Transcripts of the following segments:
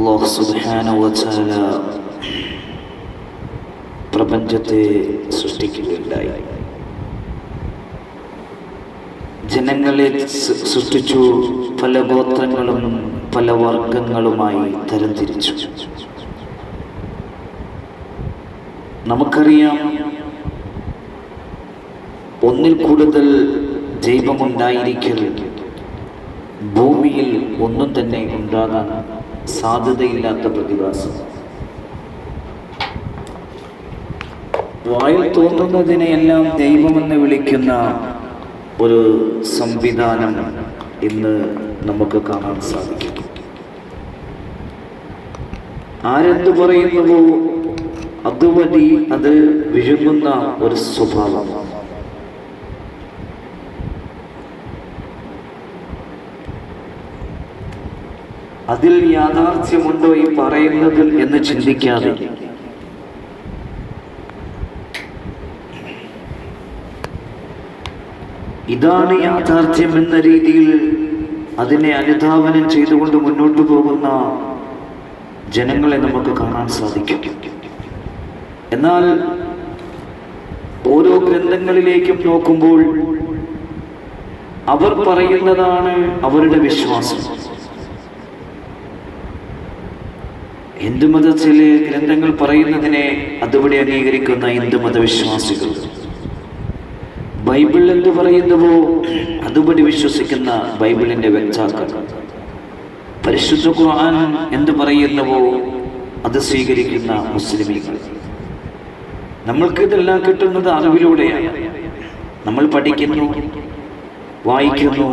അല്ലാഹു സുബ്ഹാനഹു വ തആല പ്രപഞ്ചത്തെ സൃഷ്ടിക്കുകയുണ്ടായി. ജനങ്ങളെ സൃഷ്ടിച്ചു. പല ഗോത്രങ്ങളും പല വർഗങ്ങളുമായി തരംതിരിച്ചു. നമുക്കറിയാം, ഒന്നിൽ കൂടുതൽ ദൈവമുണ്ടായിരിക്കൽ ഭൂമിയിൽ ഒന്നും തന്നെ ഉണ്ടാകാൻ സാധ്യതയില്ലാത്ത പ്രതിഭാസം. വായിൽ തോന്നുന്നതിനെയെല്ലാം ദൈവമെന്ന് വിളിക്കുന്ന ഒരു സംവിധാനം ഇന്ന് നമുക്ക് കാണാൻ സാധിക്കും. ആരെന്ത് പറയുന്നുവോ അതുവഴി അത് വിഴുങ്ങുന്ന ഒരു സ്വഭാവം. അതിൽ യാഥാർത്ഥ്യമുണ്ടോ ഈ പറയുന്നതിൽ എന്ന് ചിന്തിക്കാതെ ഇതാണ് യാഥാർത്ഥ്യം എന്ന രീതിയിൽ അതിനെ അനുധാവനം ചെയ്തുകൊണ്ട് മുന്നോട്ട് പോകുന്ന ജനങ്ങളെ നമുക്ക് കാണാൻ സാധിക്കും. എന്നാൽ ഓരോ ഗ്രന്ഥങ്ങളിലേക്കും നോക്കുമ്പോൾ അവർ പറയുന്നതാണ് അവരുടെ വിശ്വാസം. ഹിന്ദുമതത്തിലെ ഗ്രന്ഥങ്ങൾ പറയുന്നതിനെ അതുവഴി അംഗീകരിക്കുന്ന ഹിന്ദുമതവിശ്വാസികൾ, ബൈബിൾ എന്ത് പറയുന്നുവോ അതുപടി വിശ്വസിക്കുന്ന ബൈബിളിന്റെ വക്താക്കൾ, പരിശുദ്ധ ഖുർആൻ എന്ത് പറയുന്നുവോ അത് സ്വീകരിക്കുന്ന മുസ്ലിമീങ്ങൾ. നമ്മൾക്ക് ഇതെല്ലാം കിട്ടുന്നത് അറിവിലൂടെയാണ്. നമ്മൾ പഠിക്കുന്നു, വായിക്കുന്നു,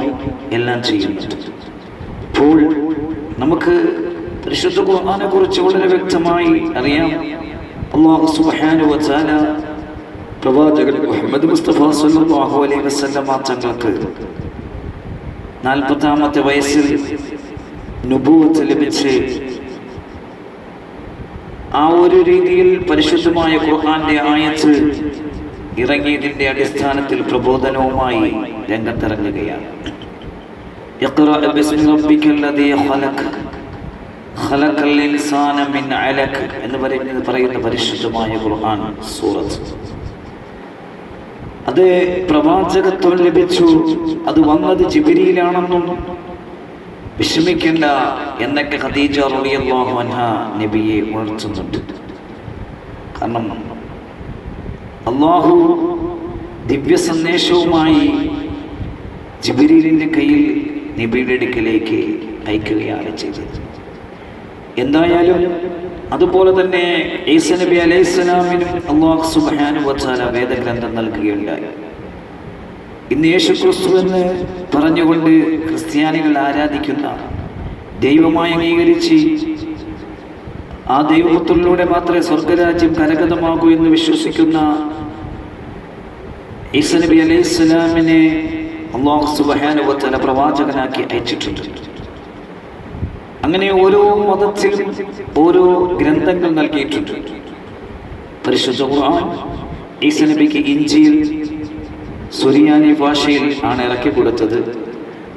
എല്ലാം ചെയ്യുന്നു. അപ്പോൾ നമുക്ക് പരിശുദ്ധ ഖുർആനെ കുറിച്ച് വളരെ വ്യക്തമായി അറിയാം. അല്ലാഹു സുബ്ഹാനഹു വ തആല പ്രവാചകൻ മുഹമ്മദ് മുസ്തഫ സല്ലല്ലാഹു അലൈഹി വസല്ലം തങ്ങൾക്ക് 40-ാമത്തെ വയസ്സിൽ നുബുവത്ത് ലഭിച്ച് ആ ഒരു രീതിയിൽ പരിശുദ്ധമായ ഖുർആന്റെ ആയത്ത് ഇറങ്ങിയതിന്റെ അടിസ്ഥാനത്തിൽ പ്രബോധനവുമായി രംഗത്തിറങ്ങുകയാണ്. ഇഖ്റഅ ബിസ്മി റബ്ബിക്കല്ലദീ ഖലഖ ഖലഖൽ ഇൻസാന മിൻ അലഖ എന്ന് പറയുന്ന പരിശുദ്ധമായ ഖുർആൻ സൂറത്ത്, അത് പ്രവാചകത്വം ലഭിച്ചു. അത് വന്നത് ജിബ്രീലാണെന്നും വിഷമിക്കേണ്ട എന്നൊക്കെ ഖദീജ റളിയല്ലാഹു അൻഹ നബിയെ ഉണർത്തുന്നുണ്ട്. കാരണം അല്ലാഹു ദിവ്യ സന്ദേശവുമായി ജിബ്രീലിന്റെ കയ്യിൽ നബിയുടെ അടുക്കലേക്ക് അയക്കുകയാണ് ചെയ്തത്. എന്തായാലും അതുപോലെ തന്നെ ഈസാ നബി അലൈഹിസ്സലാമിനും അല്ലാഹു സുബ്ഹാനഹു വ തആല വേദഗ്രന്ഥം നൽകുകയുണ്ടായി. ഇന്ന് യേശുക്രിസ്തു എന്ന് പറഞ്ഞുകൊണ്ട് ക്രിസ്ത്യാനികൾ ആരാധിക്കുന്ന, ദൈവമായി അംഗീകരിച്ച് ആ ദൈവപുത്രനിലൂടെ മാത്രമേ സ്വർഗരാജ്യം കരഗതമാകൂ എന്ന് വിശ്വസിക്കുന്ന ഈസാ നബി അലൈഹിസ്സലാമിനെ അല്ലാഹു സുബ്ഹാനഹു വ തആല പ്രവാചകനാക്കി അയച്ചിട്ടുണ്ട്. അങ്ങനെ ഓരോ മതത്തിലും ഓരോ ഗ്രന്ഥങ്ങൾ നൽകിയിട്ടുണ്ട്. പരിശുദ്ധ ഖുർആൻ ഈസാ നബിക്ക് ഇഞ്ചീൽ സുറിയാനി ഭാഷയിൽ ആണ് ഇറക്കി കൊടുത്തത്.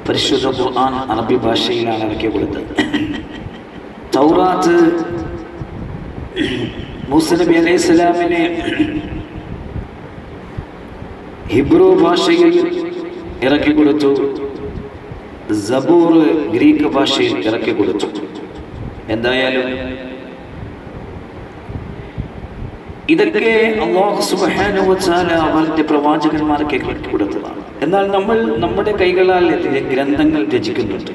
പരിശുദ്ധ ഖുർആൻ അറബി ഭാഷയിലാണ് ഇറക്കി കൊടുത്തത്. തൗറാത്ത് മൂസാ നബി അലൈഹിസ്സലാമിനെ ഹിബ്രു ഭാഷയിൽ ഇറക്കി കൊടുത്തു. സബൂർ ഗ്രീക്ക് ഭാഷയിൽ ഇറക്കി കൊടുത്തു. എന്തായാലും ഇതൊക്കെ അല്ലാഹു സുബ്ഹാനഹു വ തആല അവന്റെ പ്രവാചകന്മാർക്ക് ഇറക്കി കൊടുത്തതാണ്. എന്നാൽ നമ്മൾ നമ്മുടെ കൈകളാൽ ഗ്രന്ഥങ്ങൾ രചിക്കുന്നുണ്ട്.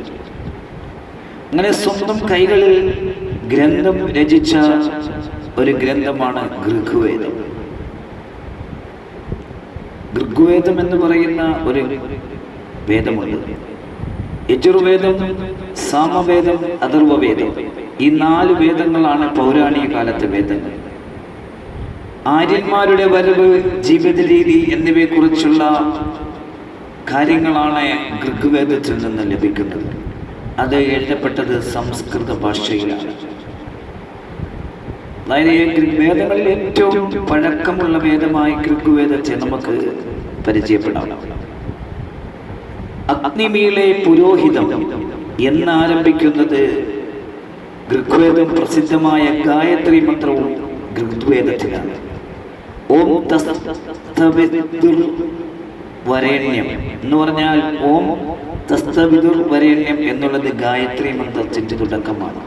അങ്ങനെ സ്വന്തം കൈകളിൽ ഗ്രന്ഥം രചിച്ച ഒരു ഗ്രന്ഥമാണ് ഋഗ്വേദം. ഋഗ്വേദം എന്ന് പറയുന്ന ഒരു വേദമുണ്ട്. യജുർവേദം, സാമവേദം, അഥർവവേദം, ഈ 4 വേദങ്ങളാണ് പൗരാണിക കാലത്തെ വേദങ്ങൾ. ആര്യന്മാരുടെ വരവ്, ജീവിത രീതി എന്നിവയെക്കുറിച്ചുള്ള കാര്യങ്ങളാണ് ഋഗ്വേദത്തിൽ നിന്ന് ലഭിക്കുന്നത്. അത് എഴുതപ്പെട്ടത് സംസ്കൃത ഭാഷയിലാണ്. അതായത് വേദങ്ങളിൽ ഏറ്റവും പഴക്കമുള്ള വേദമായി ഋഗ്വേദത്തെ നമുക്ക് പരിചയപ്പെടാം. അഗ്നിമീലെ പുരോഹിതം എന്നാരംഭിക്കുന്നത് ഋഗ്വേദം പ്രസിദ്ധമായ ഗായത്രി മന്ത്രവും ഋഗ്വേദത്തിലാണ്. ഓം തസ്തവിതുർ വരേണ്യം എന്ന് പറഞ്ഞാൽ ഓം തസ്തവിതുർ വരേണ്യം എന്നുള്ളത് ഗായത്രി മന്ത്രത്തിന്റെ തുടക്കമാണ്.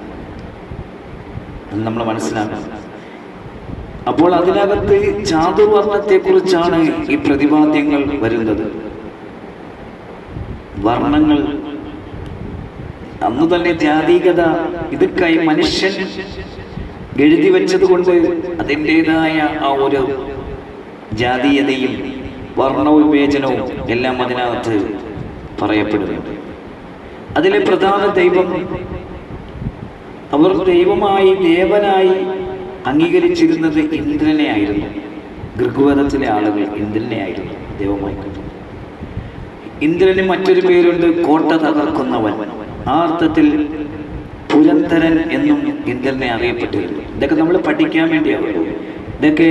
അത് നമ്മൾ മനസ്സിലാക്കണം. അപ്പോൾ അതിനകത്ത് ചാതുർവർണ്ണത്തെ കുറിച്ചാണ് ഈ പ്രതിപാദ്യങ്ങൾ വരുന്നത്. വർണ്ണങ്ങൾ അന്ന് തന്നെ ജാതീയത ഇതൊക്കെ മനുഷ്യൻ എഴുതി വെച്ചത് കൊണ്ട് അതിൻ്റെതായ ആ ഒരു ജാതീയതയും വർണ്ണവിവേചനവും എല്ലാം അതിനകത്ത് പറയപ്പെടുന്നുണ്ട്. അതിലെ പ്രധാന ദൈവം അവർ ദൈവമായി ദേവനായി അംഗീകരിച്ചിരുന്നത് ഇന്ദ്രനെ ആയിരുന്നു. ഋഗ്വേദത്തിലെ ആളുകൾ ഇന്ദ്രനെ ആയിരുന്നു ദൈവമായി. ഇന്ദ്രന് മറ്റൊരു പേരുണ്ട്, കോട്ട തകർക്കുന്നവൻ. ആ അർത്ഥത്തിൽ പുരന്തരൻ എന്നും ഇന്ദ്രനെ അറിയപ്പെട്ടിരുന്നു. ഇതൊക്കെ നമ്മൾ പഠിക്കാൻ വേണ്ടിയാവുള്ളൂ. ഇതൊക്കെ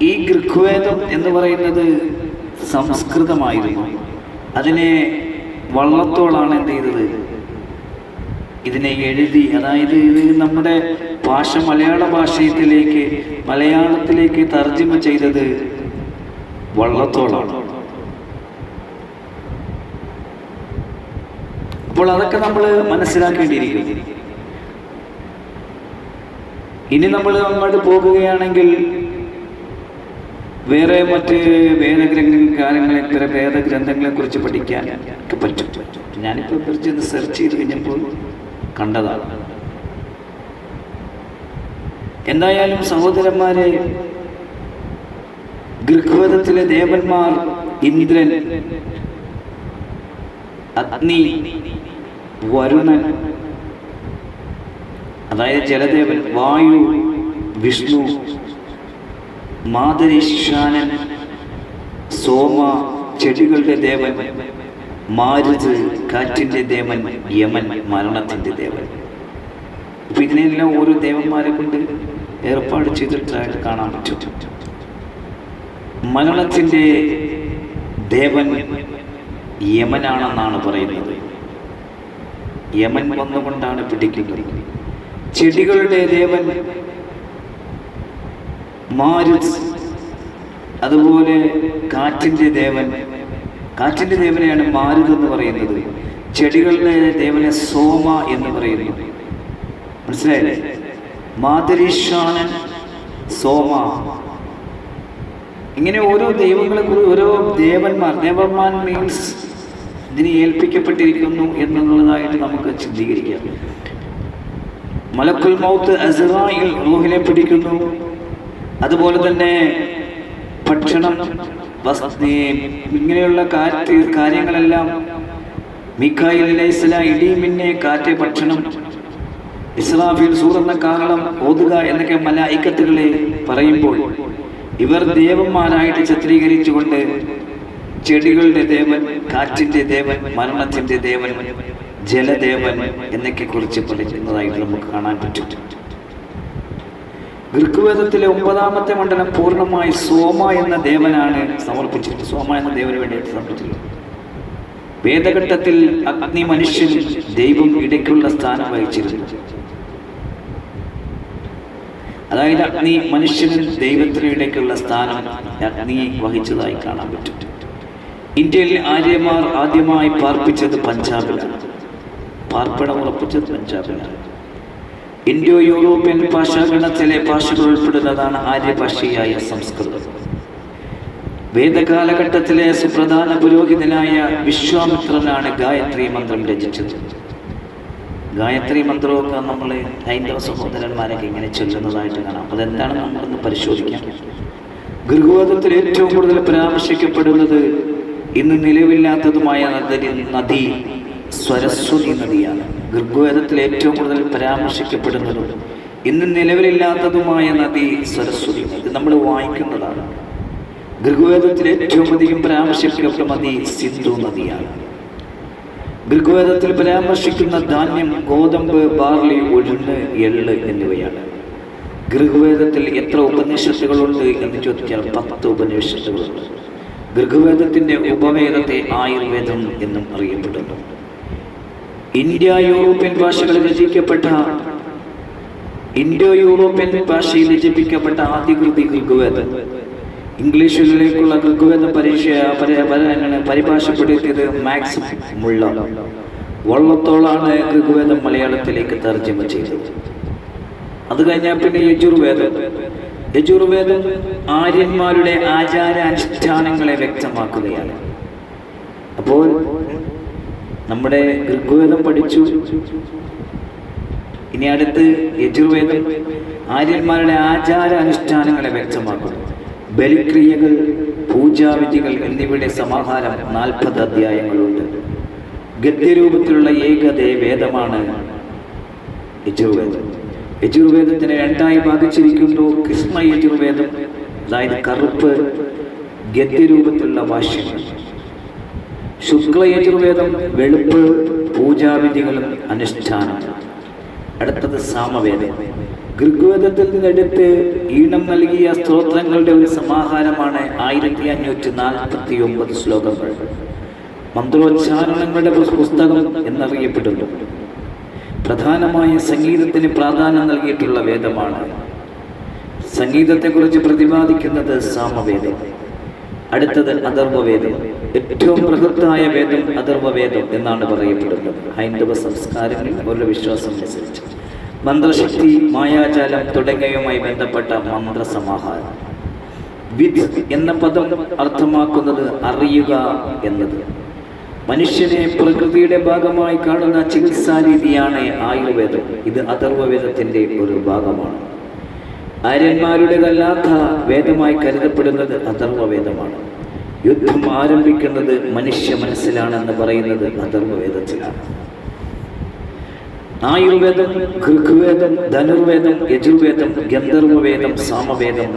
ഈ ഋഗ്വേദം എന്ന് പറയുന്നത് സംസ്കൃതമായിരുന്നു. അതിനെ വള്ളത്തോളാണ് എന്ത് ചെയ്തത്, ഇതിനെ എഴുതി, അതായത് ഇത് നമ്മുടെ ഭാഷ മലയാളത്തിലേക്ക് തർജ്ജിമ ചെയ്തത് വള്ളത്തോളാണ്. അപ്പോൾ അതൊക്കെ നമ്മൾ മനസ്സിലാക്കേണ്ടിയിരിക്കുന്നു. ഇനി നമ്മൾ അങ്ങോട്ട് പോകുകയാണെങ്കിൽ വേറെ മറ്റ് വേദഗ്രന്ഥങ്ങളെ കുറിച്ച് പഠിക്കാൻ ഒക്കെ പറ്റും. ഞാനിപ്പോൾ കുറിച്ച് സെർച്ച് ചെയ്ത് കഴിഞ്ഞപ്പോൾ കണ്ടതാണ്. എന്തായാലും സഹോദരന്മാരെ, ഋഗ്വേദത്തിലെ ദേവന്മാർ ഇന്ദ്രൻ, അഗ്നി, വരുണൻ അതായത് ജലദേവൻ, വായു, വിഷ്ണു, മാതരീശാനൻ, സോമ ചെടികളുടെ ദേവൻ, മാരുത് കാറ്റിന്റെ ദേവൻ, യമൻ മരണത്തിന്റെ ദേവൻ. അപ്പൊ ഇതിനെല്ലാം ഓരോ ദേവന്മാരെ കൊണ്ട് ഏർപ്പാട് ചെയ്തിട്ടായിട്ട് കാണാൻ പറ്റും. മരണത്തിന്റെ ദേവൻ യമനാണെന്നാണ് പറയുന്നത്. യമൻ വന്നുകൊണ്ടാണ് പിടിക്കുന്നത്. ചെടികളുടെ ദേവൻ മാരുത്, അതുപോലെ കാറ്റിന്റെ ദേവനെയാണ് മാരുത് എന്ന് പറയുന്നത്. ചെടികളുടെ ദേവനെ സോമ എന്ന് പറയുന്നു. മനസ്സിലായില്ലേ? മാതരീശാനൻ, സോമ, ഇങ്ങനെ ഓരോ ദൈവങ്ങളെ കുറിച്ച് ഓരോ ദേവന്മാർ മീൻസ് ഇതിനെ ഏൽപ്പിക്കപ്പെട്ടിരിക്കുന്നു എന്നുള്ളതായിട്ട് നമുക്ക് ചിന്തികരിക്കാം. മലക്കുൽ മൗത്ത് അസ്റായിൽ റൂഹിനെ പിടിക്കുന്നു. അതുപോലെ തന്നെ ഭക്ഷണം, ഇങ്ങനെയുള്ള കാര്യങ്ങളെല്ലാം മീഖായിൽ അലൈഹിസ്സലാം ഇടിമിന്നെ, കാറ്റ്, ഭക്ഷണം, ഇസ്രാഫീൽ സൂറെന്ന കാഹളം ഓതുക എന്നൊക്കെ മലായിക്കത്തുകളെ പറയുമ്പോൾ ഇവർ ദേവന്മാരായിട്ട് ചിത്രീകരിച്ചുകൊണ്ട് ചെടികളുടെ ദേവൻ, കാറ്റിന്റെ ദേവൻ, മരണത്തിന്റെ ദേവൻ, ജലദേവൻ എന്നൊക്കെ കുറിച്ച് പഠിക്കുന്നതായിട്ട് നമുക്ക് കാണാൻ പറ്റും. ഋഗ്വേദത്തിലെ 9ാമത്തെ മണ്ഡലം പൂർണ്ണമായി സോമ എന്ന ദേവനാണ് സമർപ്പിച്ചിട്ടുള്ളത്. സോമ എന്ന ദേവന് വേണ്ടിയിട്ട് സമർപ്പിച്ചിട്ടുള്ളത്. വേദഘട്ടത്തിൽ അഗ്നി മനുഷ്യനും ദൈവം ഇടയ്ക്കുള്ള സ്ഥാനം വഹിച്ചിരുന്നു. അതായത് അഗ്നി മനുഷ്യനും ദൈവത്തിനും ഇടയ്ക്കുള്ള സ്ഥാനം അഗ്നി വഹിച്ചതായി കാണാൻ പറ്റും. ഇന്ത്യയിൽ ആര്യമാർ ആദ്യമായി പാർപ്പിച്ചത് പഞ്ചാബിലാണ്. പാർപ്പിടം ഉറപ്പിച്ചത് പഞ്ചാബിലാണ്. ഇൻഡോ യൂറോപ്യൻ ഭാഷാഗണത്തിലെ ഭാഷകൾ ഉൾപ്പെടുന്നതാണ് ആര്യഭാഷയായ സംസ്കൃതം. വേദകാലഘട്ടത്തിലെ സുപ്രധാന പുരോഹിതനായ വിശ്വാമിത്രനാണ് ഗായത്രി മന്ത്രം രചിച്ചത്. ഗായത്രി മന്ത്രമൊക്കെ നമ്മൾ ഹൈന്ദവ സഹോദരന്മാരൊക്കെ ഇങ്ങനെ ചൊല്ലുന്നതായിട്ട് കാണാം. അതെന്താണെന്ന് നമ്മളൊന്ന് പരിശോധിക്കാം. ഋഗ്വേദത്തിൽ ഏറ്റവും കൂടുതൽ പരാമർശിക്കപ്പെടുന്നത് ഇന്ന് നിലവില്ലാത്തതുമായ നദി സരസ്വതി നദിയാണ്. ഋഗ്വേദത്തിൽ ഏറ്റവും കൂടുതൽ പരാമർശിക്കപ്പെടുന്നതും ഇന്ന് നിലവിലില്ലാത്തതുമായ നദി സരസ്വതി. ഇത് നമ്മൾ വായിക്കുന്നതാണ്. ഋഗ്വേദത്തിൽ ഏറ്റവും അധികം പരാമർശിക്കപ്പെട്ട നദി സിന്ധു നദിയാണ്. ഋഗ്വേദത്തിൽ പരാമർശിക്കുന്ന ധാന്യം ഗോതമ്പ്, ബാർലി, ഉഴുന്ന്, എള്ള് എന്നിവയാണ്. ഋഗ്വേദത്തിൽ എത്ര ഉപനിഷത്തുകളുണ്ട് എന്ന് ചോദിച്ചാൽ 10 ഉപനിഷത്തുകളുണ്ട്. ഋഗ്വേദത്തിന്റെ ഉപവേദത്തെ ആയുർവേദം എന്നും അറിയപ്പെടുന്നു. ഇൻഡോ യൂറോപ്യൻ ഭാഷയിൽ രചിപ്പിക്കപ്പെട്ട ആദ്യ കൃതി ഋഗ്വേദം. ഇംഗ്ലീഷിലേക്കുള്ള ഋഗ്വേദ പരിഭാഷപ്പെടുത്തിയത് മാക്സ് മുള്ളർ. വള്ളത്തോളാണ് ഋഗ്വേദം മലയാളത്തിലേക്ക് തർജ്ജമ ചെയ്തത്. അത് കഴിഞ്ഞാൽ പിന്നെ യജുർവേദം ആര്യന്മാരുടെ ആചാരാനുഷ്ഠാനങ്ങളെ വ്യക്തമാക്കുകയാണ്. അപ്പോൾ നമ്മുടെ ഋഗ്വേദം പഠിച്ചു, ഇനി അടുത്ത് യജുർവേദം ആര്യന്മാരുടെ ആചാരാനുഷ്ഠാനങ്ങളെ വ്യക്തമാക്കുന്നു. ബലിക്രിയകൾ, പൂജാവിധികൾ എന്നിവയുടെ സമാഹാരം 40 അധ്യായങ്ങളുണ്ട്. ഗദ്യരൂപത്തിലുള്ള ഏകദേ വേദമാണ് യജുർവേദം. യജുർവേദത്തിനെ 2ആയി ഭാഗിച്ചിരിക്കുന്നു. കൃഷ്ണ യജുർവേദം, അതായത് കറുപ്പ് ഗദ്യരൂപത്തിലുള്ള ഭാഷ്യങ്ങൾ. ശുക്ല യജുർവേദം, വെളുപ്പ് പൂജാവിധികളും അനുഷ്ഠാനം. അടുത്തത് സാമവേദം. ഋഗ്വേദത്തിൽ നിന്നെടുത്ത് ഈണം നൽകിയ സ്തോത്രങ്ങളുടെ ഒരു സമാഹാരമാണ് 1549 ശ്ലോകങ്ങൾ. മന്ത്രോച്ചാരണങ്ങളുടെ പുസ്തകം എന്നറിയപ്പെടുന്നു. പ്രധാനമായ സംഗീതത്തിന് പ്രാധാന്യം നൽകിയിട്ടുള്ള വേദമാണ്. സംഗീതത്തെക്കുറിച്ച് പ്രതിപാദിക്കുന്നത് സാമവേദം. അടുത്തത് അഥർവവേദം. ഏറ്റവും ബൃഹത്തായ വേദം അഥർവവേദം എന്നാണ് പറയപ്പെടുന്നത്. ഹൈന്ദവ സംസ്കാരങ്ങളിൽ അവരുടെ വിശ്വാസം അനുസരിച്ച് മന്ത്രശക്തി, മായാജാലം തുടങ്ങിയവയുമായി ബന്ധപ്പെട്ട മന്ത്രസമാഹാരം. വിദ് എന്ന പദം അർത്ഥമാക്കുന്നത് അറിയുക എന്നത്. മനുഷ്യനെ പ്രകൃതിയുടെ ഭാഗമായി കാണുന്ന ചികിത്സാ രീതിയാണ് ആയുർവേദം. ഇത് അഥർവവേദത്തിന്റെ ഒരു ഭാഗമാണ്. ആര്യന്മാരുടേതല്ലാത്ത വേദമായി കരുതപ്പെടുന്നത് അഥർവവേദമാണ്. യുദ്ധം ആരംഭിക്കുന്നത് മനുഷ്യ മനസ്സിലാണെന്ന് പറയുന്നത് അഥർവവേദത്തിലാണ്. ആയുർവേദം, ഋഗ്വേദം, ധനുർവേദം, യജുർവേദം, ഗന്ധർവവേദം, സാമവേദം,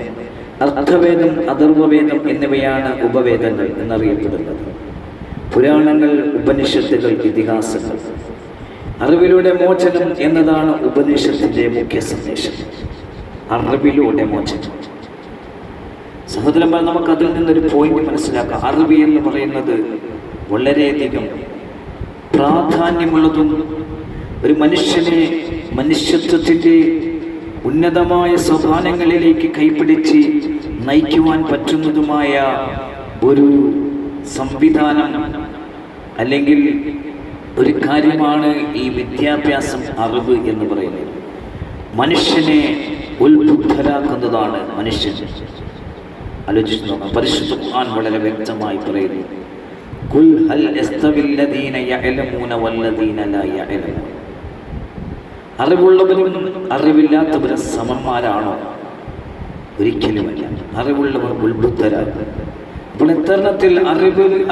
അർത്ഥവേദം, അഥർവവേദം എന്നിവയാണ് ഉപവേദങ്ങൾ എന്നറിയപ്പെടുന്നത്. പുരാണങ്ങൾ, ഉപനിഷത്തുകൾ, ഇതിഹാസങ്ങൾ. അറിവിലൂടെ മോചനം എന്നതാണ് ഉപനിഷത്തിന്റെ മുഖ്യ സന്ദേശം. അറിവിലൂടെ മോചനം. സഹോദരന്മാർ, നമുക്ക് അതിൽ നിന്നൊരു പോയിന്റ് മനസ്സിലാക്കാം. അറിവ് എന്ന് പറയുന്നത് വളരെയധികം പ്രാധാന്യമുള്ളതും ഒരു മനുഷ്യനെ മനുഷ്യത്വത്തിൻ്റെ ഉന്നതമായ സോപാനങ്ങളിലേക്ക് കൈപിടിച്ച് നയിക്കുവാൻ പറ്റുന്നതുമായ ഒരു സംവിധാനം അല്ലെങ്കിൽ ഒരു കാര്യമാണ് ഈ വിദ്യാഭ്യാസം, അറിവ് എന്ന് പറയുന്നത്. മനുഷ്യനെ ഉത്ബുദ്ധരാക്കുന്നതാണ് മനുഷ്യൻ. ആലോചിച്ച് നോക്കാം. പരിശുദ്ധ ഖുർആൻ വളരെ വ്യക്തമായി പറയുന്നു, ഖുൽ ഹൽ യസ്തവിൽ ലദീന യഅലമൂന വല്ലദീന ലാ യഅലമൂൻ. അറിവുള്ളവരും അറിവില്ലാത്തവരും സമന്മാരാണോ? ഒരിക്കലുമല്ല. അറിവുള്ളവർ ഉത്ബുദ്ധരാകും. അപ്പോൾ ഇത്തരണത്തിൽ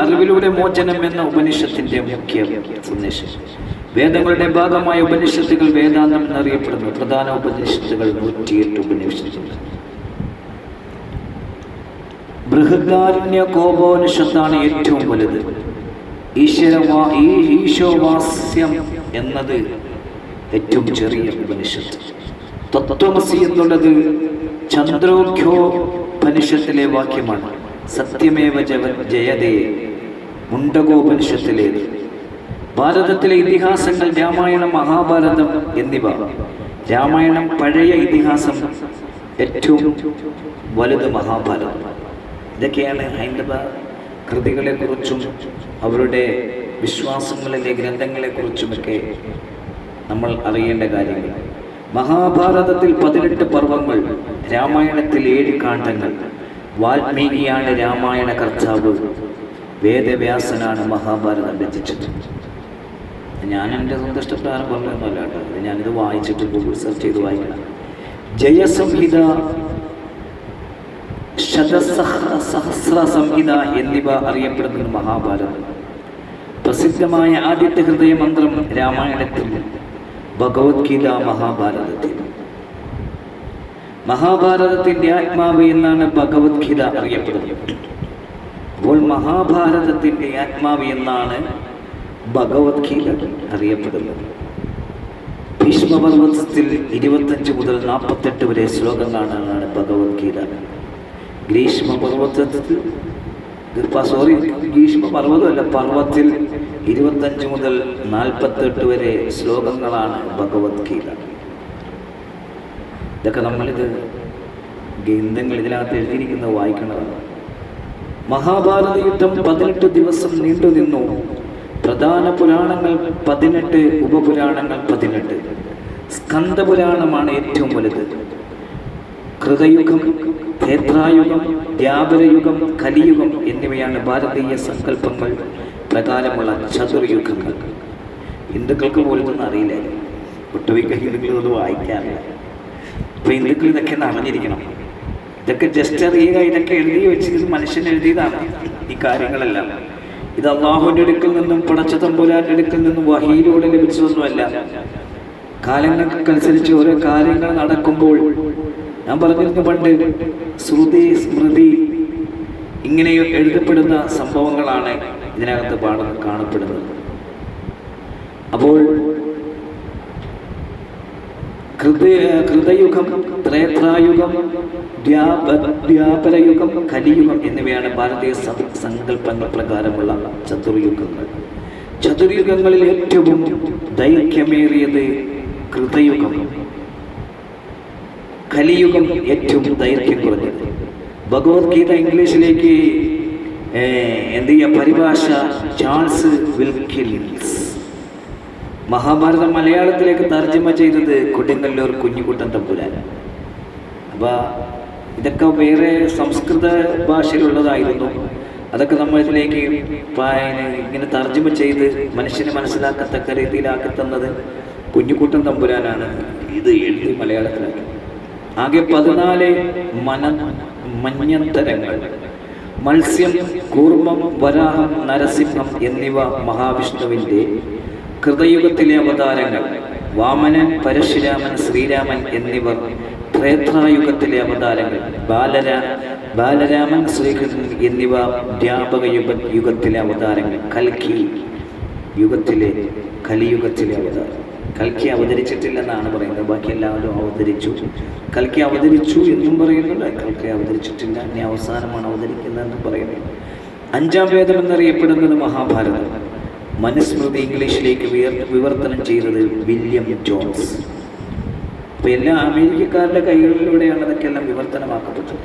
അറിവിലൂടെ മോചനം എന്ന ഉപനിഷത്തിന്റെ മുഖ്യ സന്ദേശം. വേദങ്ങളുടെ ഭാഗമായ ഉപനിഷത്തുകൾ വേദാന്തം എന്നറിയപ്പെടുന്നു. പ്രധാന ഉപനിഷത്തുകൾ 108 ഉപനിഷത്തുകൾ. ബൃഹദാരണ്യ കോപോനിഷത്താണ് ഏറ്റവും വലുത്. ഈശോവാസ്യം എന്നത് ഏറ്റവും ചെറിയ ഉപനിഷത്ത്. തത്വമസി എന്നുള്ളത് ചന്ദ്രോഖ്യോപനിഷത്തിലെ വാക്യമാണ്. സത്യമേവ ജയതേ മുണ്ടകോപനിഷത്തിലേത്. ഭാരതത്തിലെ ഇതിഹാസങ്ങൾ രാമായണം, മഹാഭാരതം എന്നിവ. രാമായണം പഴയ ഇതിഹാസം, ഏറ്റവും വലുത് മഹാഭാരതം. ഇതൊക്കെയാണ് ഹൈന്ദവ കൃതികളെക്കുറിച്ചും അവരുടെ വിശ്വാസങ്ങളിലെ ഗ്രന്ഥങ്ങളെക്കുറിച്ചുമൊക്കെ നമ്മൾ അറിയേണ്ട കാര്യങ്ങൾ. മഹാഭാരതത്തിൽ 18 പർവ്വങ്ങൾ, രാമായണത്തിൽ 7 കാണ്ഡങ്ങൾ. വാൽമീകിയാണ് രാമായണ കർത്താവ്, വേദവ്യാസനാണ് മഹാഭാരതം രചിച്ചത്. ഞാൻ എൻ്റെ സ്വന്തം ഇഷ്ടപ്രകാരം പറഞ്ഞതൊന്നുമല്ല കേട്ടോ. ഞാനിത് വായിച്ചിട്ട് ഗൂഗിൾ സെർച്ച് ചെയ്ത് വായിക്കണം. ജയസംഹിത, ശതസഹസ്ര സംഹിത എന്നിവ അറിയപ്പെടുന്നത് മഹാഭാരതം. പ്രസിദ്ധമായ ആദ്യത്തെ ഹൃദയമന്ത്രം രാമായണത്തിൽ, ഭഗവത്ഗീത മഹാഭാരതത്തിൽ. മഹാഭാരതത്തിന്റെ ആത്മാവ് എന്നാണ് ഭഗവത്ഗീത അറിയപ്പെടുന്നത്. അപ്പോൾ മഹാഭാരതത്തിന്റെ ആത്മാവ് എന്നാണ് ഭഗവത്ഗീത അറിയപ്പെടുന്നത്. ഭീഷ്മപർവ്വതത്തിൽ 25 മുതൽ 48 വരെ ശ്ലോകങ്ങളാണ് ഭഗവത്ഗീത. ഗ്രീഷ്മപർവ്വതത്തിൽ 25 മുതൽ 48 വരെ ശ്ലോകങ്ങളാണ് ഭഗവത്ഗീത. ഇതൊക്കെ നമ്മളിത് ഗ്രന്ഥങ്ങൾ ഇതിനകത്ത് എഴുതിയിരിക്കുന്നത് വായിക്കേണ്ടതാണ്. മഹാഭാരത യുദ്ധം 18 ദിവസം നീണ്ടു നിന്നു. പ്രധാന പുരാണങ്ങൾ 18, ഉപപുരാണങ്ങൾ 18. സ്കന്ദപുരാണമാണ് ഏറ്റവും വലുത്. കൃതയുഗം, ത്രേതായുഗം, ദ്വാപരയുഗം, കലിയുഗം എന്നിവയാണ് ഭാരതീയ സങ്കല്പങ്ങൾ പ്രകാരമുള്ള ചതുർയുഗങ്ങൾ. ഹിന്ദുക്കൾക്ക് പോലും ഒന്നും അറിയില്ല. ഒട്ടുമിക്ക ഹിന്ദുക്കളൊന്നും വായിക്കാറില്ല. അപ്പോൾ ഹിന്ദുക്കൾ ഇതൊക്കെ അറിഞ്ഞിരിക്കണം. ഇതൊക്കെ ജസ്റ്റ് അറിയുക, ഇതൊക്കെ എഴുതി വെച്ചത് മനുഷ്യൻ എഴുതിയതാണ് ഈ കാര്യങ്ങളെല്ലാം. ഇത് അള്ളാഹുവിൻ്റെ അടുക്കൽ നിന്നും പടച്ച തമ്പുരാൻ്റെ അടുക്കൽ നിന്നും വഹീയിലൂടെ ലഭിച്ചതൊന്നുമല്ല. കാലങ്ങൾക്കനുസരിച്ച് ഓരോ കാര്യങ്ങൾ നടക്കുമ്പോൾ ഞാൻ പറഞ്ഞിരുന്നു പണ്ട്, ശ്രുതി സ്മൃതി ഇങ്ങനെ എഴുതപ്പെടുന്ന സംഭവങ്ങളാണ് ഇതിനകത്ത് കാണപ്പെടുന്നത്. അപ്പോൾ കൃതയുഗം, ത്രേതായുഗം, ദ്വാപരയുഗം, കലിയുഗം എന്നിവയാണ് ഭാരതീയ സങ്കല്പങ്ങൾ പ്രകാരമുള്ള ചതുർയുഗങ്ങൾ. ചതുർയുഗങ്ങളിൽ ഏറ്റവും ദൈർഘ്യമേറിയത് കൃതയുഗം, കലിയുഗം ഏറ്റവും ദൈർഘ്യം കുറഞ്ഞത്. ഭഗവത്ഗീത ഇംഗ്ലീഷിലേക്ക് പരിഭാഷ ചാൾസ് വിൽക്കിൻസ്. മഹാഭാരതം മലയാളത്തിലേക്ക് തർജ്ജമ ചെയ്തത് കൊടുങ്ങല്ലൂർ കുഞ്ഞിക്കുട്ടൻ തമ്പുരാൻ. അപ്പോൾ ഇതൊക്കെ വേറെ സംസ്കൃത ഭാഷയിലുള്ളതായിരുന്നു. അതൊക്കെ നമ്മൾ ഇതിലേക്ക് ഇങ്ങനെ തർജ്ജമ ചെയ്ത് മനുഷ്യനെ മനസ്സിലാക്കത്തക്ക രീതിയിലാക്കി തന്നത് കുഞ്ഞിക്കുട്ടൻ തമ്പുരാനാണ്. ഇത് എഴുതി മലയാളത്തിലാക്കി. ആകെ 14 മന്യന്തരങ്ങൾ. മത്സ്യം, കൂർമ്മം, വരാഹം, നരസിംഹം എന്നിവ മഹാവിഷ്ണുവിൻ്റെ കൃതയുഗത്തിലെ അവതാരങ്ങൾ. വാമനൻ, പരശുരാമൻ, ശ്രീരാമൻ എന്നിവർ ത്രേതായുഗത്തിലെ അവതാരങ്ങൾ. ബാലരാമൻ, ശ്രീകൃഷ്ണൻ എന്നിവ ദ്വാപക യുഗത്തിലെ അവതാരങ്ങൾ. കലിയുഗത്തിലെ അവതാരം. കൽക്കി അവതരിച്ചിട്ടില്ലെന്നാണ് പറയുന്നത്. ബാക്കി എല്ലാവരും അവതരിച്ചു. കൽക്കി അവതരിച്ചു എന്നും പറയുന്നുണ്ട്. കൽക്കി അവതരിച്ചിട്ടില്ല, ഇനി അവസാനമാണ് അവതരിക്കുന്നതെന്നും പറയുന്നത്. 5ാം വേദം എന്നറിയപ്പെടുന്നത് മഹാഭാരതം. മനുസ്മൃതി ഇംഗ്ലീഷിലേക്ക് വിവർത്തനം ചെയ്തത് വില്യം ജോൺസ്. അപ്പോൾ എല്ലാ അമേരിക്കക്കാരുടെ കൈകളിലൂടെയാണ് അതൊക്കെ എല്ലാം വിവർത്തനമാക്കപ്പെട്ടത്.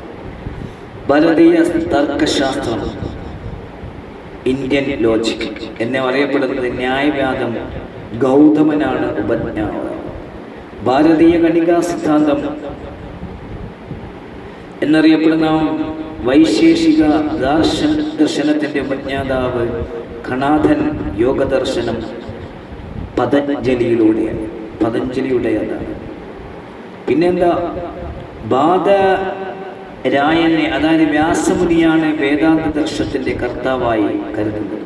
ഭാരതീയ തർക്കശാസ്ത്രം, ഇന്ത്യൻ ലോജിക് എന്നറിയപ്പെടുന്നത് ന്യായവാദം ഗൗതമനാണ് ഉപജ്ഞാതാവ്. ഭാരതീയ കണികാ സിദ്ധാന്തം എന്നറിയപ്പെടുന്ന വൈശേഷിക ദർശനത്തിൻ്റെ ഉപജ്ഞാതാവ് കണാഥൻ. യോഗദർശനം പതഞ്ജലിയുടേതാണ്. പിന്നെന്താ, ബാദരായനെ അതായത് വ്യാസമുനിയാണ് വേദാന്ത ദർശനത്തിൻ്റെ കർത്താവായി കരുതുന്നത്.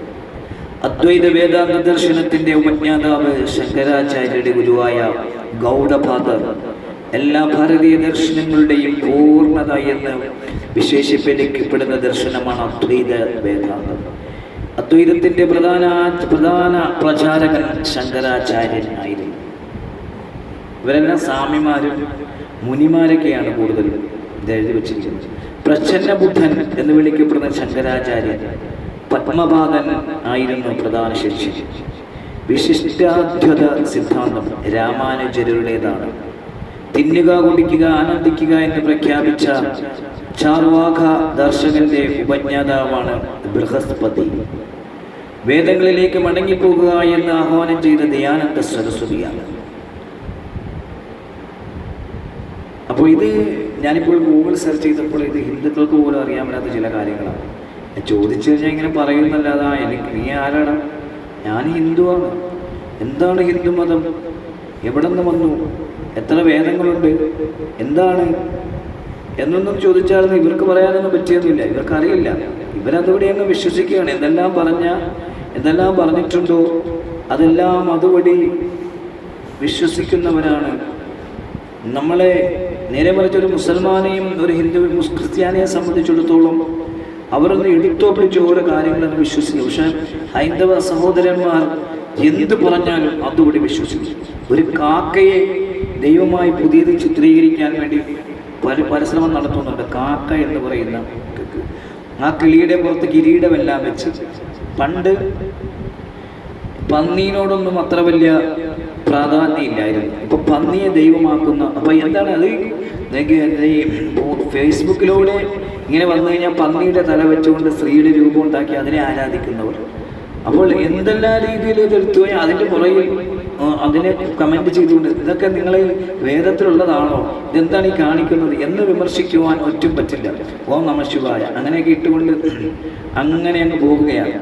അദ്വൈത വേദാന്ത ദർശനത്തിൻ്റെ ഉപജ്ഞാതാവ് ശങ്കരാചാര്യരുടെ ഗുരുവായ ഗൗഡപാദർ. എല്ലാ ഭാരതീയ ദർശനങ്ങളുടെയും പൂർണ്ണത എന്ന് വിശേഷിപ്പിക്കപ്പെടുന്ന ദർശനമാണ് അദ്വൈത വേദാന്തം. അദ്വൈതത്തിൻ്റെ പ്രധാന പ്രചാരകൻ ശങ്കരാചാര്യൻ ആയിരുന്നു. ഇവരെല്ലാം സ്വാമിമാരും മുനിമാരൊക്കെയാണ് കൂടുതലും ഇത് എഴുതി വച്ചിരിക്കുന്നത്. പ്രച്ഛന്ന ബുദ്ധൻ എന്ന് വിളിക്കപ്പെടുന്ന ശങ്കരാചാര്യൻ. പത്മപാദൻ ആയിരുന്നു പ്രധാന ശിഷ്യൻ. വിശിഷ്ടാദ്വൈത സിദ്ധാന്തം രാമാനുജരുടേതാണ്. തിന്നുക, കുടിക്കുക, ആനന്ദിക്കുക എന്ന് പ്രഖ്യാപിച്ച ചാർവാക ദർശകന്റെ ഉപജ്ഞാതാവാണ് ബൃഹസ്പതി. വേദങ്ങളിലേക്ക് മടങ്ങിപ്പോകുക എന്ന് ആഹ്വാനം ചെയ്ത ദയാനന്ദ സരസ്വതിയാണ്. അപ്പോൾ ഇത് ഞാനിപ്പോൾ ഗൂഗിൾ സെർച്ച് ചെയ്തപ്പോൾ ഇത് ഹിന്ദുക്കൾക്ക് പോലും അറിയാൻ പറ്റാത്ത ചില കാര്യങ്ങളാണ്. ചോദിച്ചു കഴിഞ്ഞാൽ ഇങ്ങനെ പറയുന്നല്ലാതെ എനിക്ക് നീ ആരാണ്? ഞാൻ ഹിന്ദുവാണ്. എന്താണ് ഹിന്ദു മതം? എവിടെ നിന്ന് വന്നു? എത്ര വേദങ്ങളുണ്ട്? എന്താണ് എന്നൊന്നും ചോദിച്ചാൽ ഇവർക്ക് പറയാനൊന്നും പറ്റിയൊന്നുമില്ല. ഇവർക്കറിയില്ല. ഇവരതുവഴി അങ്ങ് വിശ്വസിക്കുകയാണ്. എന്തെല്ലാം പറഞ്ഞിട്ടുണ്ടോ അതെല്ലാം അതുവഴി വിശ്വസിക്കുന്നവരാണ്. നമ്മളെ നേരെ മറിച്ചൊരു മുസൽമാനെയും ഒരു ക്രിസ്ത്യാനിയെ സംബന്ധിച്ചിടത്തോളം അവരൊന്ന് എടുത്തോ പിടിച്ചോ ഓരോ കാര്യങ്ങളൊന്നും വിശ്വസിക്കും. പക്ഷെ ഹൈന്ദവ സഹോദരന്മാർ എന്ത് പറഞ്ഞാലും അതുകൂടി വിശ്വസിക്കും. ഒരു കാക്കയെ ദൈവമായി പുതിയത് ചിത്രീകരിക്കാൻ വേണ്ടി പരിശ്രമം നടത്തുന്നുണ്ട്. കാക്ക എന്ന് പറയുന്ന ആ കിളിയുടെ പുറത്ത് കിരീടമെല്ലാം വെച്ച് പണ്ട് പന്നീനോടൊന്നും അത്ര വലിയ പ്രാധാന്യം ഇല്ലായിരുന്നു. ഇപ്പൊ പന്നിയെ ദൈവമാക്കുന്ന, അപ്പൊ എന്താണ് അത്? ഈ ഫേസ്ബുക്കിലൂടെ ഇങ്ങനെ വന്നു കഴിഞ്ഞാൽ പന്നിയുടെ തല വെച്ചുകൊണ്ട് സ്ത്രീയുടെ രൂപം ഉണ്ടാക്കി അതിനെ ആരാധിക്കുന്നവർ. അപ്പോൾ എന്തെല്ലാം രീതിയിൽ ഇതെടുത്തു പോയി അതിൻ്റെ പുറകിൽ അതിനെ കമൻറ്റ് ചെയ്തുകൊണ്ട് ഇതൊക്കെ നിങ്ങൾ വേദത്തിലുള്ളതാണോ, ഇതെന്താണ് ഈ കാണിക്കുന്നത് എന്ന് വിമർശിക്കുവാൻ ഒറ്റും പറ്റില്ല. ഓം നമ ശിവായ അങ്ങനെയൊക്കെ ഇട്ടുകൊണ്ട് അങ്ങനെ അങ്ങ് പോവുകയാണ്.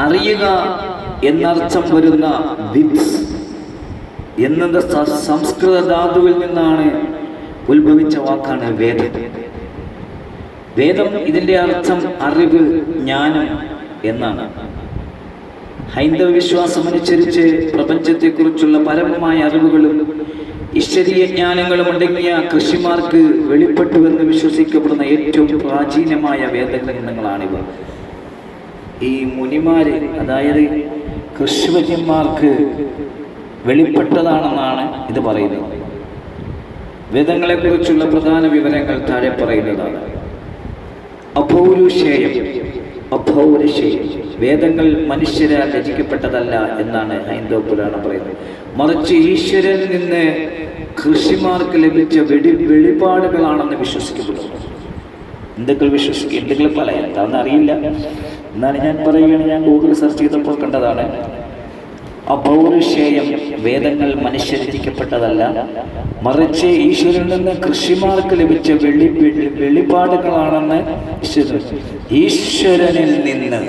അറിയുക എന്നർത്ഥം വരുന്ന വിത്ത് എന്നത് സംസ്കൃത ധാതുവിൽ നിന്നാണ് ഉത്ഭവിച്ച വാക്കാണ് വേദം. വേദം ഇതിൻ്റെ അർത്ഥം അറിവ്, ജ്ഞാനം എന്നാണ്. ഹൈന്ദവ വിശ്വാസം അനുസരിച്ച് പ്രപഞ്ചത്തെക്കുറിച്ചുള്ള പരമമായ അറിവുകളും ഈശ്വരീയ ജ്ഞാനങ്ങളും അടങ്ങിയ കൃഷിമാർക്ക് വെളിപ്പെട്ടുവെന്ന് വിശ്വസിക്കപ്പെടുന്ന ഏറ്റവും പ്രാചീനമായ വേദഗ്രന്ഥങ്ങളാണിവ. ഈ മുനിമാര്, അതായത് കൃഷിവര്യന്മാർക്ക് വെളിപ്പെട്ടതാണെന്നാണ് ഇത് പറയുന്നത്. വേദങ്ങളെക്കുറിച്ചുള്ള പ്രധാന വിവരങ്ങൾ താഴെ പറയുന്നതാണ്. അപൗരുഷേയം, വേദങ്ങൾ മനുഷ്യരാൽ രചിക്കപ്പെട്ടതല്ല എന്നാണ് ഹൈന്ദവ പുരാണം പറയുന്നത്. മറിച്ച് ഈശ്വരനിൽ നിന്ന് കൃഷിമാർക്ക് ലഭിച്ച വെളിപാടുകളാണെന്ന് വിശ്വസിക്കപ്പെടുന്നു. ഹിന്ദുക്കൾ പല എന്താണെന്ന് അറിയില്ല, എന്നാണ് ഞാൻ പറയുകയാണ്. ഞാൻ ഗൂഗിൾ സെർച്ച് ചെയ്തപ്പോൾ കണ്ടതാണ്. അപൗരുഷേയം, വേദങ്ങൾ മനുഷ്യരചിക്കപ്പെട്ടതല്ല, മറിച്ച് ഈശ്വരനിൽ നിന്ന് കൃഷിമാർക്ക് ലഭിച്ച വെളിപാടുകളാണെന്ന് ഈശ്വരനിൽ നിന്ന്.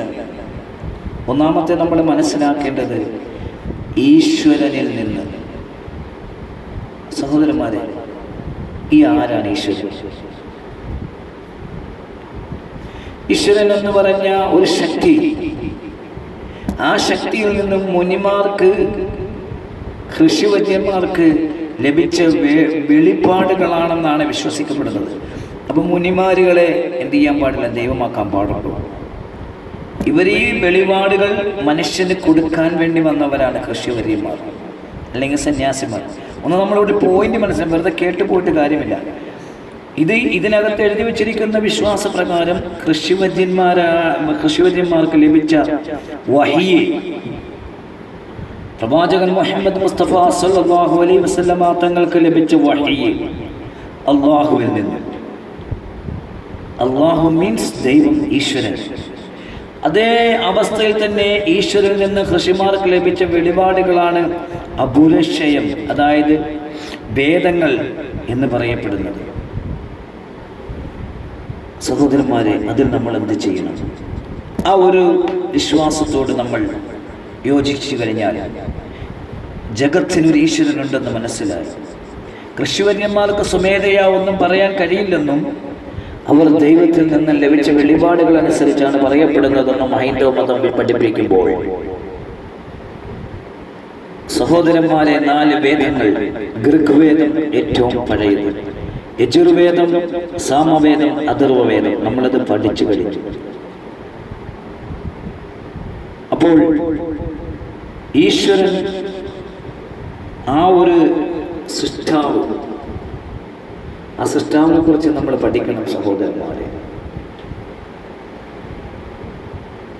ഒന്നാമത്തെ നമ്മൾ മനസ്സിലാക്കേണ്ടത് ഈശ്വരനിൽ നിന്ന്. സഹോദരന്മാരെ, ഈ ആരാണ് ഈശ്വരൻ? ഈശ്വരൻ എന്ന് പറഞ്ഞ ഒരു ശക്തി, ആ ശക്തിയിൽ നിന്നും മുനിമാർക്ക്, കൃഷിവര്യന്മാർക്ക് ലഭിച്ച വെളിപാടുകളാണെന്നാണ് വിശ്വസിക്കപ്പെടുന്നത്. അപ്പൊ മുനിമാരുകളെ എന്ത് ചെയ്യാൻ പാടില്ല? ദൈവമാക്കാൻ പാടുള്ളൂ. ഇവർ ഈ വെളിപാടുകൾ മനുഷ്യന് കൊടുക്കാൻ വേണ്ടി വന്നവരാണ് കൃഷിവര്യന്മാർ അല്ലെങ്കിൽ സന്യാസിമാർ. ഒന്ന് നമ്മളൊരു പോയിന്റ് മനസ്സിലാക്കി, വെറുതെ കേട്ടു പോയിട്ട് കാര്യമില്ല. ഇതിനകത്ത് എഴുതി വെച്ചിരിക്കുന്ന വിശ്വാസപ്രകാരം കൃഷിവര്യന്മാർക്ക് ലഭിച്ച വഹി, പ്രവാചകൻ മുഹമ്മദ് മുസ്തഫ സല്ലല്ലാഹു അലൈഹി വസല്ലമ തങ്ങൾക്ക് ലഭിച്ച വഹി അല്ലാഹുവിൽ നിന്ന്. അല്ലാഹു മീൻസ് ദൈവം, ഈശ്വരൻ. അതേ അവസ്ഥയിൽ തന്നെ ഈശ്വരനിൽ നിന്ന് കൃഷിമാർക്ക് ലഭിച്ച വെളിപാടുകളാണ് അപൗരുഷേയം, അതായത് വേദങ്ങൾ എന്ന് പറയപ്പെടുന്നത്. സഹോദരന്മാരെ, അതിൽ നമ്മൾ എന്ത് ചെയ്യണം? ആ ഒരു വിശ്വാസത്തോട് നമ്മൾ യോജിച്ചു കഴിഞ്ഞാൽ ജഗത്തിനൊരു ഈശ്വരനുണ്ടെന്ന് മനസ്സിലായി. കൃഷിവര്യന്മാർക്ക് സ്വമേധയാ ഒന്നും പറയാൻ കഴിയില്ലെന്നും അവർ ദൈവത്തിൽ നിന്ന് ലഭിച്ച വെളിപാടുകൾ അനുസരിച്ചാണ് പറയപ്പെടുന്നതെന്നും ഹൈന്ദവ മതം പഠിപ്പിക്കുമ്പോൾ, സഹോദരന്മാരെ, 4 വേദങ്ങൾ, ഋഗ്വേദം ഏറ്റവും പഴയത്, യജുർവേദം, സാമവേദം, അഥർവവേദം, നമ്മളത് പഠിച്ചു കഴിഞ്ഞു. അപ്പോൾ ഈശ്വരൻ, ആ ഒരു സൃഷ്ടാവ്, ആ സൃഷ്ടാവിനെ കുറിച്ച് നമ്മൾ പഠിക്കണം സഹോദരന്മാരെ.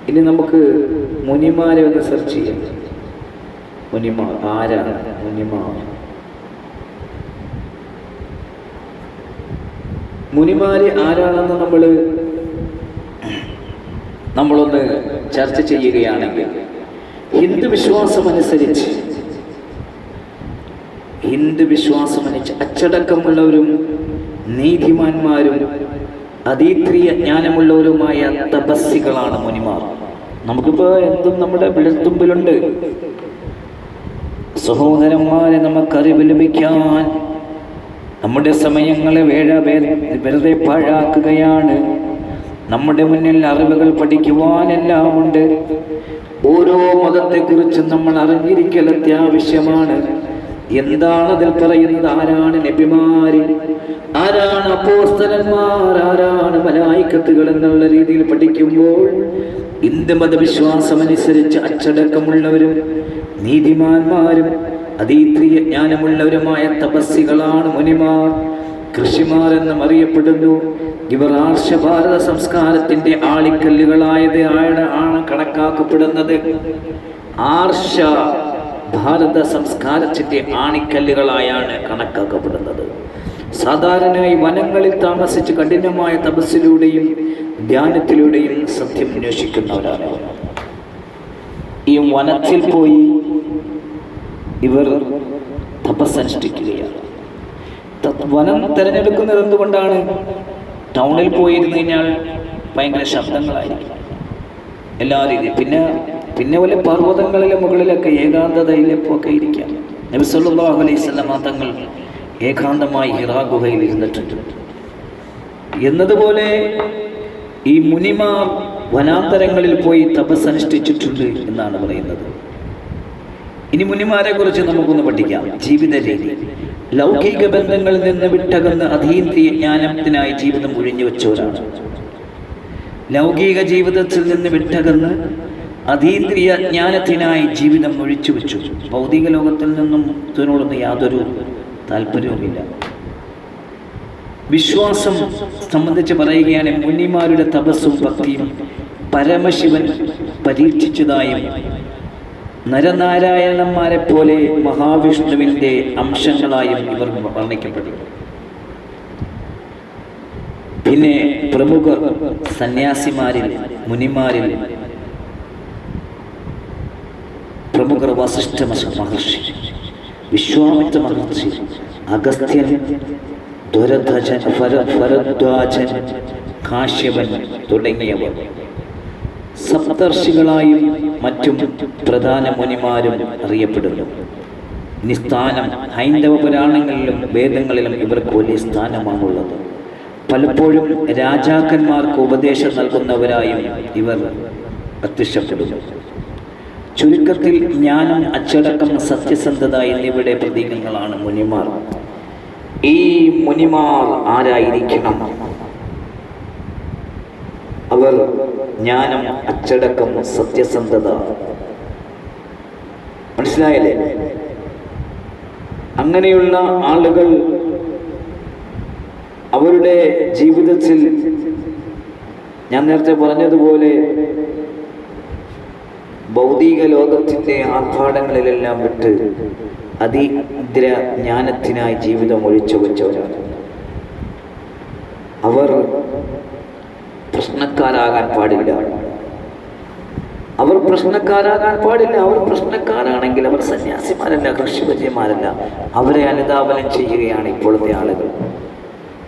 ഇനി നമുക്ക് മുനിമാരെ ഒന്ന് സെർച്ച് ചെയ്യാം. മുനിമാർ ആരാണ്? മുനിമാര് ആരാണെന്ന് നമ്മളൊന്ന് ചർച്ച ചെയ്യുകയാണെങ്കിൽ, ഹിന്ദു വിശ്വാസമനുസരിച്ച് അച്ചടക്കമുള്ളവരും നീതിമാന്മാരും അതീത്രീയ ജ്ഞാനമുള്ളവരുമായ തപസ്സികളാണ് മുനിമാർ. നമുക്കിപ്പോൾ എന്തും നമ്മുടെ വിരൽത്തുമ്പിലുണ്ട്. സഹോദരന്മാരെ, നമുക്കറിവ് ലഭിക്കാൻ നമ്മുടെ സമയങ്ങളെ വെറുതെ പാഴാക്കുകയാണ്. നമ്മുടെ മുന്നിൽ അറിവുകൾ പഠിക്കുവാനെല്ലാം ഉണ്ട്. ഓരോ മതത്തെക്കുറിച്ചും നമ്മൾ അറിഞ്ഞിരിക്കൽ അത്യാവശ്യമാണ്. എന്താണ് അതിൽ പറയുന്നത്? ആരാണ് നബിമാര്, ആരാണ് അപ്പോസ്തലന്മാർ, ആരാണ് മലായിക്കത്തുകൾ എന്നുള്ള രീതിയിൽ പഠിക്കുമ്പോൾ ഹിന്ദു മതവിശ്വാസമനുസരിച്ച് അച്ചടക്കമുള്ളവരും നീതിമാന്മാരും അതീത്രീയ ജ്ഞാനമുള്ളവരുമായ തപസ്സികളാണ് മുനിമാർ. കൃഷിമാരെന്നും അറിയപ്പെടുന്നു. ഇവർ ആർഷഭാരത സംസ്കാരത്തിന്റെ ആളിക്കല്ലുകളായത് ആണ് കണക്കാക്കപ്പെടുന്നത്. ആർഷ ഭാരത സംസ്കാരത്തിന്റെ ആണിക്കല്ലുകളായാണ് കണക്കാക്കപ്പെടുന്നത്. സാധാരണയായി വനങ്ങളിൽ താമസിച്ച് കഠിനമായ തപസ്സിലൂടെയും ധ്യാനത്തിലൂടെയും സത്യം അന്വേഷിക്കുന്നവരാണ്. ഈ വനത്തിൽ പോയി ഇവർ തപസ്സനുഷ്ഠിക്കുകയാണ്. വനം തിരഞ്ഞെടുക്കുന്നത് എന്തുകൊണ്ടാണ്? ടൗണിൽ പോയിരുന്നു കഴിഞ്ഞാൽ ഭയങ്കര ശബ്ദങ്ങളായിരിക്കും എല്ലാ രീതിയും. പിന്നെ വല്ല പർവ്വതങ്ങളിലെ മുകളിലൊക്കെ ഏകാന്തതയിലൊക്കെ ഇരിക്കാം. നബി സല്ലല്ലാഹു അലൈഹി വസല്ലം തങ്ങൾ ഏകാന്തമായി ഹിറാ ഗുഹയിൽ ഇരുന്നിട്ടുണ്ട് എന്നതുപോലെ ഈ മുനിമാർ വനാന്തരങ്ങളിൽ പോയി തപസ്സനുഷ്ഠിച്ചിട്ടുണ്ട് എന്നാണ് പറയുന്നത്. ഇനി മുനിമാരെ കുറിച്ച് നമുക്കൊന്ന് പഠിക്കാം. ജീവിത രീതി. ലൗകിക ബന്ധങ്ങളിൽ നിന്ന് വിട്ടകന്ന് അതീന്ദ്രിയ ജ്ഞാനത്തിനായി ജീവിതം ഒഴിഞ്ഞു വെച്ചവരാണ്. ലൗകിക ജീവിതത്തിൽ നിന്ന് വിട്ടകന്ന് അതീന്ദ്രിയ ജ്ഞാനത്തിനായി ജീവിതം ഒഴിച്ചു വെച്ചു. ഭൗതിക ലോകത്തിൽ നിന്നും ഇതിനോടൊന്നും യാതൊരു താല്പര്യവുമില്ല. വിശ്വാസം സംബന്ധിച്ച് പറയുകയാണ്, മുനിമാരുടെ തപസ്സും ഭക്തിയും പരമശിവൻ പരീക്ഷിച്ചതായും നരനാരായണന്മാരെ പോലെ മഹാവിഷ്ണുവിൻ്റെ അംശങ്ങളായും ഇവർ വർണ്ണിക്കപ്പെടുന്നു. പിന്നെ പ്രമുഖ സന്യാസിമാരിൽ മുനിമാരിൽ പ്രമുഖർ വസിഷ്ഠ മഹർഷി, വിശ്വാമിത്ര മഹർഷി, അഗസ്ത്യൻ, ഭരദ്വാജൻ, കാശ്യപൻ തുടങ്ങിയവർ സപ്തർഷികളായും മറ്റും പ്രധാന മുനിമാരും അറിയപ്പെടുന്നു. ഇനി സ്ഥാനം, ഹൈന്ദവ പുരാണങ്ങളിലും വേദങ്ങളിലും ഇവർക്ക് വലിയ സ്ഥാനമാണുള്ളത്. പലപ്പോഴും രാജാക്കന്മാർക്ക് ഉപദേശം നൽകുന്നവരായും ഇവർ പ്രത്യക്ഷപ്പെടുന്നു. ചുരുക്കത്തിൽ ജ്ഞാനം, അച്ചടക്കം, സത്യസന്ധത എന്നിവയുടെ പ്രതീകങ്ങളാണ് മുനിമാർ. ഈ മുനിമാർ ആരായിരിക്കണം? അവർ ജ്ഞാനം, അച്ചടക്കം, സത്യസന്ധത, മനസ്സിലായല്ലേ? അങ്ങനെയുള്ള ആളുകൾ അവരുടെ ജീവിതത്തിൽ ഞാൻ നേരത്തെ പറഞ്ഞതുപോലെ ഭൗതിക ലോകത്തിൻ്റെ ആർഭാടങ്ങളിലെല്ലാം വിട്ട് അതീന്ദ്ര ജ്ഞാനത്തിനായി ജീവിതം ഒഴിച്ചു വെച്ചവരാണ്. അവർ പ്രശ്നക്കാരാകാൻ പാടില്ല. അവർ പ്രശ്നക്കാരാണെങ്കിൽ അവർ സന്യാസിമാരല്ല, ഋഷിവര്യന്മാരല്ല. അവരെ അനുധാവനം ചെയ്യുകയാണ് ഇപ്പോഴത്തെ ആളുകൾ.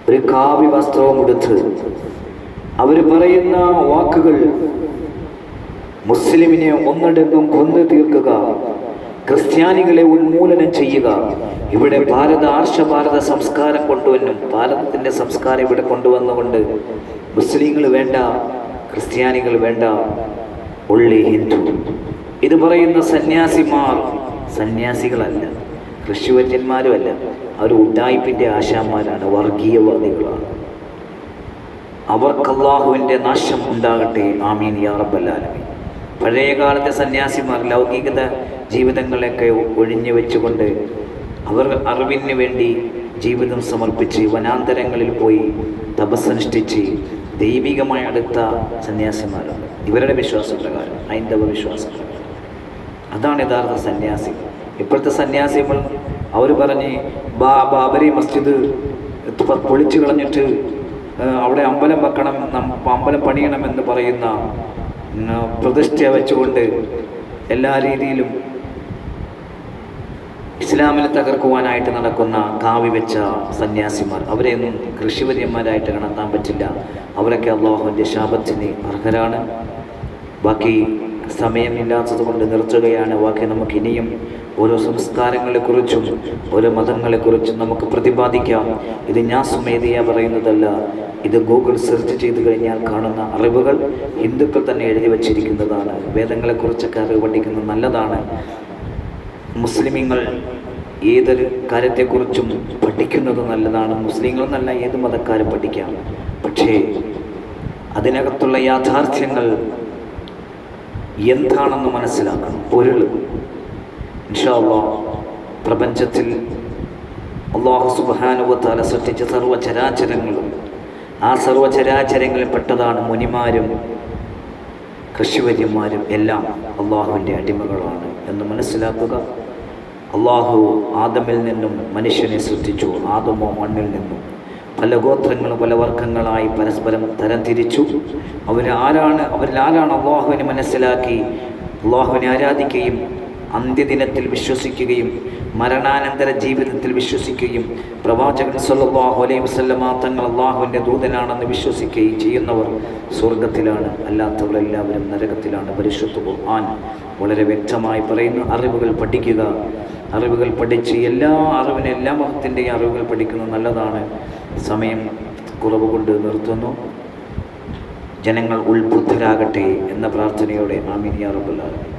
ഒരു കാവ്യ വസ്ത്രവും എടുത്ത് അവർ പറയുന്ന വാക്കുകൾ മുസ്ലിമിനെ ഒന്നടങ്കം കൊന്നു തീർക്കുക, ക്രിസ്ത്യാനികളെ ഉന്മൂലനം ചെയ്യുക, ഇവിടെ ആർഷഭാരത സംസ്കാരം കൊണ്ടുവന്നും ഭാരതത്തിൻ്റെ സംസ്കാരം ഇവിടെ കൊണ്ടുവന്നുകൊണ്ട് മുസ്ലിങ്ങൾ വേണ്ട, ക്രിസ്ത്യാനികൾ വേണ്ട, ഉള്ളി ഹിന്ദു. ഇത് പറയുന്ന സന്യാസിമാർ സന്യാസികളല്ല, ഋഷിവര്യന്മാരുമല്ല. അവർ ഉഡ്ഡായിപ്പിൻ്റെ ആശാന്മാരാണ്, വർഗീയവാദികളാണ്. അവർക്ക് അല്ലാഹുവിൻ്റെ നാശം ഉണ്ടാകട്ടെ, ആമീൻ യാ റബ്ബൽ ആലമീൻ. പഴയകാലത്തെ സന്യാസിമാർ ലൗകികത ജീവിതങ്ങളൊക്കെ ഒഴിഞ്ഞു വെച്ചുകൊണ്ട് അവർ അറിവിന് വേണ്ടി ജീവിതം സമർപ്പിച്ച് വനാന്തരങ്ങളിൽ പോയി തപസ്സനുഷ്ഠിച്ച് ദൈവികമായി അടുത്ത സന്യാസിമാരാണ്. ഇവരുടെ വിശ്വാസപ്രകാരം, ഹൈന്ദവ വിശ്വാസപ്രകാരം. അതാണ് യഥാർത്ഥ സന്യാസി. ഇപ്പോഴത്തെ സന്യാസികൾ അവർ പറഞ്ഞ് ബാബരി മസ്ജിദ് പൊളിച്ചു കളഞ്ഞിട്ട് അവിടെ അമ്പലം വെക്കണം, അമ്പലം പണിയണമെന്ന് പറയുന്ന പ്രതിഷ്ഠ വെച്ചുകൊണ്ട് എല്ലാ രീതിയിലും ഇസ്ലാമിനെ തകർക്കുവാനായിട്ട് നടക്കുന്ന കാവി വെച്ച സന്യാസിമാർ, അവരെയൊന്നും കൃഷിവര്യന്മാരായിട്ട് കണത്താൻ പറ്റില്ല. അവരൊക്കെ അള്ളാഹുവിൻ്റെ ശാപത്തിന് അർഹരാണ്. ബാക്കി സമയമില്ലാത്തത് കൊണ്ട് നിർത്തുകയാണ്. ബാക്കി നമുക്ക് ഇനിയും ഓരോ സംസ്കാരങ്ങളെക്കുറിച്ചും ഓരോ മതങ്ങളെക്കുറിച്ചും നമുക്ക് പ്രതിപാദിക്കാം. ഇത് ഞാൻ സ്വമേധയാ പറയുന്നതല്ല, ഇത് ഗൂഗിൾ സെർച്ച് ചെയ്ത് കഴിഞ്ഞാൽ കാണുന്ന അറിവുകൾ ഹിന്ദുക്കൾ തന്നെ എഴുതി വച്ചിരിക്കുന്നതാണ്. വേദങ്ങളെക്കുറിച്ചൊക്കെ അറിവ് പഠിക്കുന്നത് നല്ലതാണ്. മുസ്ലിമീങ്ങൾ ഏതൊരു കാര്യത്തെക്കുറിച്ചും പഠിക്കുന്നത് നല്ലതാണ്. മുസ്ലിങ്ങളെന്നല്ല, ഏത് മതക്കാരും പഠിക്കാം. പക്ഷേ അതിനകത്തുള്ള യാഥാർത്ഥ്യങ്ങൾ എന്താണെന്ന് മനസ്സിലാക്കണം. പൊരുൾ ഇൻഷാ അല്ലാഹ് പ്രപഞ്ചത്തിൽ അല്ലാഹു സുബ്ഹാനഹു വ തആല സൃഷ്ടിച്ച സർവ്വചരാചരങ്ങളും ആ സർവ്വചരാചരങ്ങളിൽ പെട്ടതാണ് മുനിമാരും കൃഷിവര്യന്മാരും എല്ലാം അള്ളാഹുവിൻ്റെ അടിമകളാണ് എന്ന് മനസ്സിലാക്കുക. അള്ളാഹു ആദമിൽ നിന്നും മനുഷ്യനെ സൃഷ്ടിച്ചു. ആദമോ മണ്ണിൽ നിന്നും പല ഗോത്രങ്ങളും പല വർഗങ്ങളായി പരസ്പരം തരംതിരിച്ചു. അവരിൽ ആരാണ് അള്ളാഹുവിനെ മനസ്സിലാക്കി അള്ളാഹുവിനെ ആരാധിക്കുകയും അന്ത്യദിനത്തിൽ വിശ്വസിക്കുകയും മരണാനന്തര ജീവിതത്തിൽ വിശ്വസിക്കുകയും പ്രവാചകൻ സല്ലല്ലാഹു അലൈഹി വസല്ലമ തങ്ങൾ അള്ളാഹുവിൻ്റെ ദൂതനാണെന്ന് വിശ്വസിക്കുകയും ചെയ്യുന്നവർ സ്വർഗത്തിലാണ്, അല്ലാത്തവരെല്ലാവരും നരകത്തിലാണ്. പരിശുദ്ധ ഖുർആൻ വളരെ വ്യക്തമായി പറയുന്നു. അറിവുകൾ പഠിക്കുക, അറിവുകൾ പഠിച്ച് എല്ലാ മതത്തിൻ്റെയും അറിവുകൾ പഠിക്കുന്നത് നല്ലതാണ്. സമയം കുറവ് കൊണ്ട് നിർത്തുന്നു. ജനങ്ങൾ ഉൾബുദ്ധരാകട്ടെ എന്ന പ്രാർത്ഥനയോടെ ആമീൻ യാ റബ്ബൽ ആലമീൻ.